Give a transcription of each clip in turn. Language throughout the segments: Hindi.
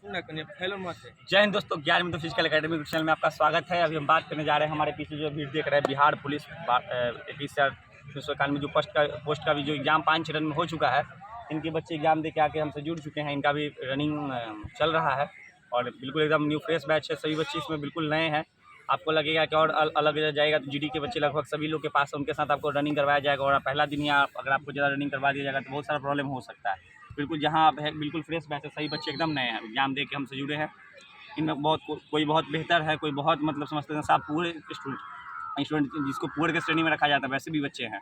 जय हिंद दोस्तों, ज्ञान मित्र फिजिकल एकेडमी चैनल में आपका स्वागत है। अभी हम बात करने जा रहे हैं हमारे पीछे जो भीड़ देख रहे हैं बिहार पुलिस 21,991 जो पोस्ट का भी जो एग्जाम 5 चरण में हो चुका है। इनके बच्चे एग्जाम दे के आके हमसे जुड़ चुके हैं। इनका भी रनिंग चल रहा है और बिल्कुल एकदम न्यू फ्रेश बैच है। सभी बच्चे इसमें बिल्कुल नए हैं। आपको लगेगा कि और अलग जाएगा तो जीडी के बच्चे लगभग सभी लोग के पास उनके साथ आपको रनिंग करवाया जाएगा और पहला दिन या अगर आपको ज़्यादा रनिंग करवा दिया जाएगा तो बहुत सारा प्रॉब्लम हो सकता है। बिल्कुल जहाँ आप है बिल्कुल फ्रेश बैच है, सही बच्चे एकदम नए हैं, एग्जाम दे के हमसे जुड़े हैं। इनमें कोई बहुत बेहतर है, कोई बहुत मतलब समझते हैं साफ पूरे स्टूडेंट जिसको पूरे के श्रेणी में रखा जाता है वैसे भी बच्चे हैं।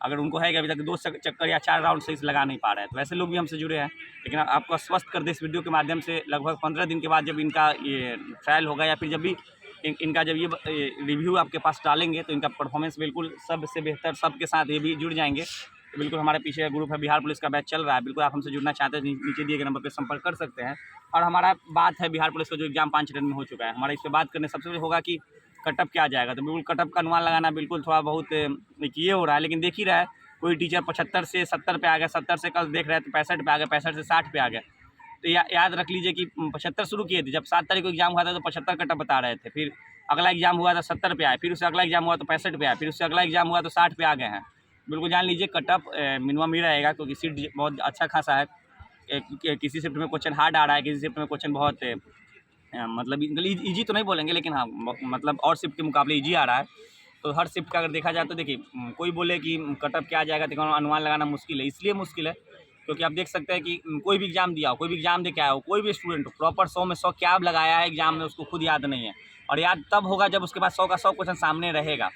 अगर उनको है कि अभी तक 2 चक्कर या 4 राउंड सही से लगा नहीं पा रहे हैं तो वैसे लोग भी हमसे जुड़े हैं। लेकिन आपको आश्वस्त कर दे इस वीडियो के माध्यम से लगभग 15 दिन के बाद जब इनका ये ट्रायल होगा या फिर जब भी इनका जब ये रिव्यू आपके पास डालेंगे तो इनका परफॉर्मेंस बिल्कुल सबसे बेहतर सबके साथ ये भी जुड़ जाएंगे। तो बिल्कुल हमारे पीछे ग्रुप है, बिहार पुलिस का बैच चल रहा है। बिल्कुल आप हमसे जुड़ना चाहते हैं नीचे दिए गए नंबर पर संपर्क कर सकते हैं। और हमारा बात है बिहार पुलिस का जो एग्जाम 5 चरण में हो चुका है, हमारा इस पर बात करने सबसे पहले होगा कि कटअप क्या जाएगा। तो बिल्कुल कटअप का अनुमान लगाना बिल्कुल थोड़ा बहुत ये हो रहा है, लेकिन देख ही रहा है कोई टीचर 75 से 70 पे आ गया, 70 से कल देख रहे हैं तो 65 पे आ गया, 65 से 60 पे आ गया। तो याद रख लीजिए कि 75 शुरू किए थे, जब 7 तारीख को एग्जाम हुआ था तो 75 कटअप बता रहे थे। फिर अगला एग्जाम हुआ तो 70 पे आए, फिर उससे अगला एग्जाम हुआ तो 65 पे आए, फिर उससे अगला एग्जाम हुआ तो 60 पे आ गए हैं। बिल्कुल जान लीजिए कटअप मिनिमम ही रहेगा क्योंकि सीट बहुत अच्छा खासा है। किसी शिफ्ट में क्वेश्चन हार्ड आ रहा है, किसी शिफ्ट में क्वेश्चन बहुत मतलब ईजी तो नहीं बोलेंगे लेकिन हाँ मतलब और शिफ्ट के मुकाबले ईजी आ रहा है। तो हर शिफ्ट का अगर देखा जाए तो देखिए कोई बोले कि कटअप क्या जाएगा तो अनुमान लगाना मुश्किल है। इसलिए मुश्किल है क्योंकि आप देख सकते हैं कि कोई भी एग्जाम दिया हो, कोई भी एग्जाम दे के आया हो, कोई भी स्टूडेंट प्रॉपर 100 में 100 क्या लगाया है एग्जाम में उसको खुद याद नहीं है। और याद तब होगा जब उसके पास 100 का 100 क्वेश्चन सामने रहेगा।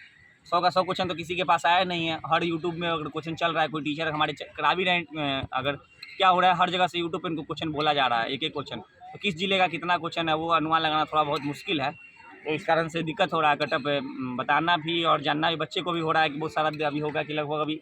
100 का 100 क्वेश्चन तो किसी के पास आया नहीं है। हर यूट्यूब में अगर क्वेश्चन चल रहा है, कोई टीचर हमारे करा भी रहे हैं, अगर क्या हो रहा है हर जगह से यूट्यूब पर इनको क्वेश्चन बोला जा रहा है, एक क्वेश्चन। तो किस जिले का कितना क्वेश्चन है वो अनुमान लगाना थोड़ा बहुत मुश्किल है। तो इस कारण से दिक्कत हो रहा है। कटअप बताना भी और जानना भी बच्चे को भी हो रहा है कि बहुत सारा अभी होगा कि लगभग अभी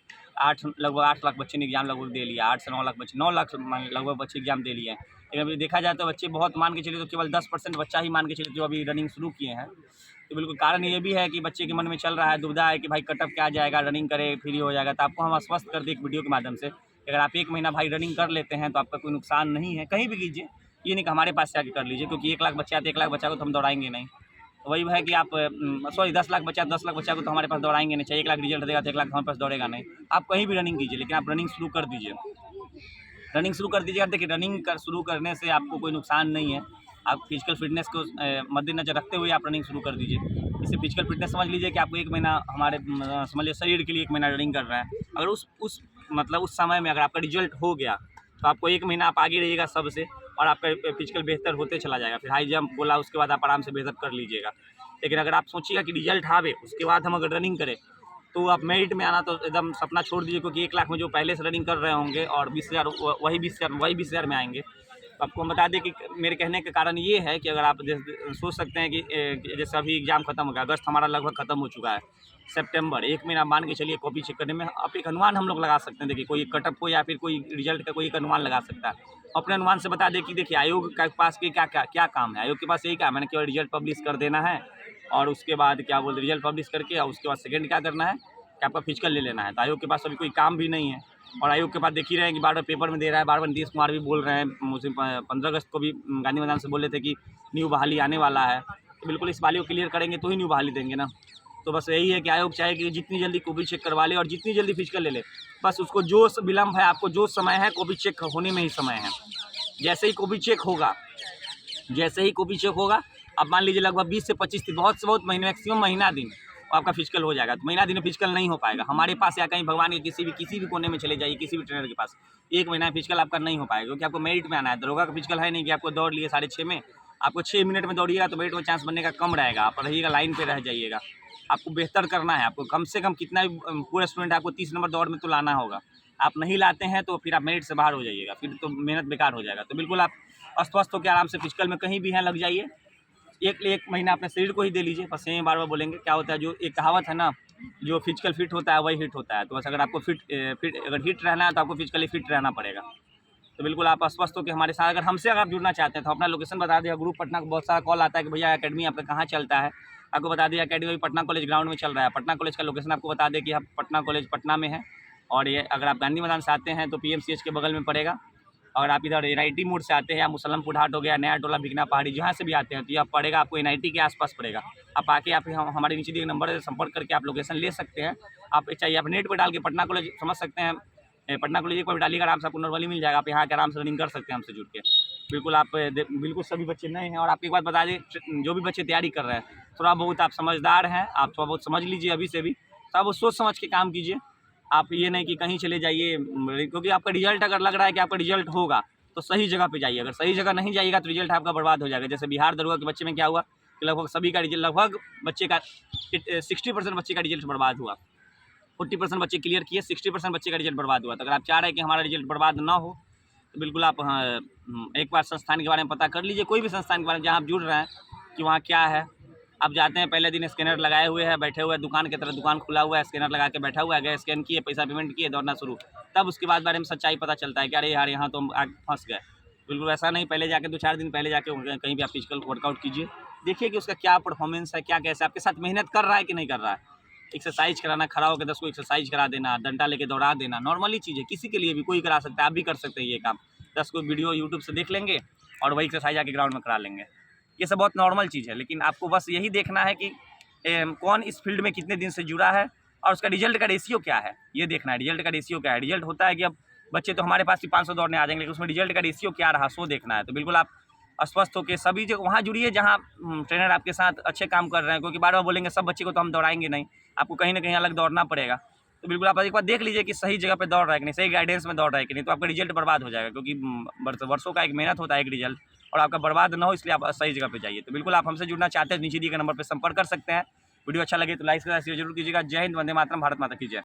लगभग 8 लाख बच्चे ने एग्जाम लगभग दे लिया। 8 से 9 लाख बच्चे, 9 लाख लगभग बच्चे एग्जाम दे लिए हैं। लेकिन अभी देखा जाए तो बच्चे बहुत मान के चलिए तो केवल 10% बच्चा ही मान के चलिए जो अभी रनिंग शुरू किए हैं। तो बिल्कुल कारण ये भी है कि बच्चे के मन में चल रहा है, दुविधा है कि भाई कटअप क्या जाएगा, रनिंग करे फ्री हो जाएगा। तो आपको हम आश्वस्त कर दें एक वीडियो के माध्यम से कि अगर आप 1 महीना भाई रनिंग कर लेते हैं तो आपका कोई नुकसान नहीं है। कहीं भी कीजिए, ये नहीं कि हमारे पास से आके कर लीजिए, क्योंकि 1 लाख बच्चा है तो 1 लाख बच्चा को तो हम दौड़ाएंगे नहीं। तो वही है कि आप सॉरी 10 लाख बच्चा 10 लाख बच्चा को तो हमारे पास दौड़ाएंगे नहीं। चाहिए 1 लाख रिजल्ट देगा तो 1 लाख हमारे पास दौड़ेगा नहीं। आप कहीं भी रनिंग कीजिए लेकिन आप रनिंग शुरू कर दीजिए। रनिंग शुरू कर दीजिए। देखिए रनिंग शुरू करने से आपको कोई नुकसान नहीं है। आप फिजिकल फिटनेस को मद्देनजर रखते हुए आप रनिंग शुरू कर दीजिए। इससे फिजिकल फिटनेस समझ लीजिए कि आपको 1 महीना हमारे समझ लीजिए शरीर के लिए 1 महीना रनिंग कर रहे हैं। अगर उस मतलब उस समय में अगर आपका रिजल्ट हो गया तो आपको 1 महीना आप आगे रहिएगा सबसे और आपका फिजिकल बेहतर होते चला जाएगा। फिर हाई जंप बोला उसके बाद आप आराम से बेहतर कर लीजिएगा। लेकिन अगर आप सोचिएगा कि रिजल्ट आवे उसके बाद हम अगर रनिंग करें तो आप मेरिट में आना तो एकदम सपना छोड़ दीजिए, क्योंकि 1 लाख में जो पहले से रनिंग कर रहे होंगे और 20,000 वही 20,000 में आएंगे। तो आपको हम बता दें कि मेरे कहने का कारण ये है कि अगर आप जैसे सोच सकते हैं कि जैसे अभी एग्जाम खत्म हो गया, अगस्त हमारा लगभग खत्म हो चुका है, सितंबर 1 महीना मान के चलिए कॉपी चेक करने में आप एक अनुमान हम लोग लगा सकते हैं। देखिए कोई कटअप को या फिर कोई रिजल्ट का कोई एक अनुमान लगा सकता है। अपने अनुमान से बता दें कि देखिए आयोग के पास क्या काम है। आयोग के पास यही काम है ना, केवल रिजल्ट पब्लिश कर देना है और उसके बाद क्या बोलते रिजल्ट पब्लिश करके और उसके बाद सेकंड क्या करना है कि आपका फिजिकल ले लेना है। तो आयोग के पास अभी कोई काम भी नहीं है। और आयोग के पास देख ही रहे हैं कि बार बार पेपर में दे रहा है, बार बार नीतीश कुमार भी बोल रहे हैं। मुझे 15 अगस्त को भी गांधी मैदान से बोले थे कि न्यू बहाली आने वाला है। तो बिल्कुल इस बहाली को क्लियर करेंगे तो ही न्यू बहाली देंगे ना। तो बस यही है कि आयोग चाहे कि जितनी जल्दी कॉपी चेक करवा ले और जितनी जल्दी फिजिकल ले ले। बस उसको जो विलम्ब है, आपको जो समय है कॉपी चेक होने में ही समय है। जैसे ही कॉपी चेक होगा अब मान लीजिए लगभग 20 से 25 दिन, बहुत से बहुत महीने, मैक्सिमम महीना दिन आपका फिजिकल हो जाएगा। तो महीना दिन में फिजिकल नहीं हो पाएगा हमारे पास या कहीं भगवान के किसी भी कोने में चले जाइए, किसी भी ट्रेनर के पास 1 महीना फिजिकल आपका नहीं हो पाएगा, क्योंकि आपको मेरिट में आना है। दरोगा का फिजिकल है नहीं कि आपको दौड़ लिए 6:30 में, आपको 6 मिनट में दौड़िएगा तो मेरिट में चांस बनने का कम रहेगा। आप रहिएगा लाइन पर रह जाइएगा। आपको बेहतर करना है, आपको कम से कम कितना भी पूरा स्टूडेंट आपको 30 नंबर दौड़ में तो लाना होगा। आप नहीं लाते हैं तो फिर आप मेरिट से बाहर हो जाइएगा, फिर तो मेहनत बेकार हो जाएगा। तो बिल्कुल आप अस्वस्थ होकर आराम से फिजिकल में कहीं भी हैं लग जाइए। एक महीना अपने शरीर को ही दे लीजिए। बस यही बार बार बोलेंगे। क्या होता है, जो एक कहावत है ना, जो फिजिकल फिट होता है वही हिट होता है। तो बस अगर आपको फिट अगर हिट रहना है तो आपको फिजिकली फिट रहना पड़ेगा। तो बिल्कुल आप अस्वस्थ होकर हमारे साथ अगर आप जुड़ना चाहते हैं तो अपना लोकेशन बता दिया। ग्रुप पटना को बहुत सारा कॉल आता है कि भैया अकेडमी आपका कहाँ चलता है। आपको बता दिया अकेडमी पटना कॉलेज ग्राउंड में चल रहा है। पटना कॉलेज का लोकेशन आपको बता दें कि आप पटना कॉलेज पटना में है। और ये अगर आप गांधी मैदान से आते हैं तो PMCH के बगल में पड़ेगा। अगर आप इधर NIT मोड़ से आते हैं या मुसलम पुढ़ाट हो गया, नया टोला, भिगना पहाड़ी, जहाँ से भी आते हैं तो यह पड़ेगा आपको NIT के आसपास पड़ेगा। आप आके आप हमारे नीचे दिए नंबर से संपर्क करके आप लोकेशन ले सकते हैं। आप चाहिए आप नेट पर डाल के पटना कॉलेज समझ सकते हैं, पटना कॉलेज एक बार डालिएगा आराम से आपको नॉर्मली मिल जाएगा। आप यहाँ के आराम से रनिंग कर सकते हैं हमसे जुड़ के। बिल्कुल आप बिल्कुल सभी बच्चे नए हैं। और आपको एक बात बता दें, जो भी बच्चे तैयारी कर रहे हैं, थोड़ा बहुत आप समझदार हैं, आप थोड़ा बहुत समझ लीजिए अभी से भी, थोड़ा बहुत सोच समझ के काम कीजिए। आप ये नहीं कि कहीं चले जाइए, क्योंकि आपका रिजल्ट अगर लग रहा है कि आपका रिजल्ट होगा तो सही जगह पे जाइए। अगर सही जगह नहीं जाइएगा तो रिजल्ट आपका बर्बाद हो जाएगा। जैसे बिहार दरोगा के बच्चे में क्या हुआ कि लगभग सभी का रिजल्ट, लगभग बच्चे का 60% बच्चे का रिजल्ट बर्बाद हुआ। 40% बच्चे क्लियर किए, 60% बच्चे का रिजल्ट बर्बाद हुआ। तो अगर आप चाह रहे हैं कि हमारा रिजल्ट बर्बाद ना हो तो बिल्कुल आप एक बार संस्थान के बारे में पता कर लीजिए, कोई भी संस्थान के बारे में जहाँ आप जुड़ रहे हैं कि वहाँ क्या है। आप जाते हैं, पहले दिन स्कैनर लगाए हुए हैं, बैठे हुए हैं दुकान की तरह, दुकान खुला हुआ है, स्कैनर लगा के बैठा हुआ है, गए स्कैन किए, पैसा पेमेंट किए, दौड़ना शुरू। तब उसके बाद बारे में सच्चाई पता चलता है कि अरे यार यहाँ तो हम आगे फंस गए। बिल्कुल ऐसा नहीं, पहले जाके 2-4 दिन पहले जाके कहीं भी आप फिजिकल वर्कआउट कीजिए, देखिए कि उसका क्या परफॉर्मेंस है, क्या कैसे आपके साथ मेहनत कर रहा है कि नहीं कर रहा है। एक्सरसाइज कराना, खड़ा होकर 10 को एक्सरसाइज करा देना, डंडा लेके दौड़ा देना, नॉर्मली चीज़ है, किसी के लिए भी कोई करा सकता है, आप भी कर सकते हैं ये काम। 10 को वीडियो यूट्यूब से देख लेंगे और वही एक्सरसाइज आके ग्राउंड में करा लेंगे। ये सब बहुत नॉर्मल चीज़ है, लेकिन आपको बस यही देखना है कि कौन इस फील्ड में कितने दिन से जुड़ा है और उसका रिजल्ट का रेशियो क्या है, ये देखना है। रिजल्ट का रेशियो क्या है, रिजल्ट होता है कि अब बच्चे तो हमारे पास ही 500 दौड़ने आ जाएंगे, लेकिन उसमें रिजल्ट का रेशियो क्या रहा सो देखना है। तो बिल्कुल आप अस्वस्थ होकर सभी जगह वहाँ जुड़िए जहाँ ट्रेनर आपके साथ अच्छे काम कर रहे हैं, क्योंकि बार बार बोलेंगे सब बच्चे को तो हम दौड़ाएंगे नहीं, आपको कहीं ना कहीं अलग दौड़ना पड़ेगा। तो बिल्कुल आप एक बार देख लीजिए कि सही जगह पे दौड़ रहा है कि नहीं, सही गाइडेंस में दौड़ रहा है कि नहीं, तो आपका रिजल्ट बर्बाद हो जाएगा। क्योंकि वर्षों का एक मेहनत होता है एक रिजल्ट, और आपका बर्बाद ना हो इसलिए आप सही जगह पे जाइए। तो बिल्कुल आप हमसे जुड़ना चाहते हैं नीचे दिए गए नंबर पर संपर्क कर सकते हैं। वीडियो अच्छा लगे तो लाइक जरूर कीजिएगा। जय हिंद, वंदे मातरम, भारत माता की जय।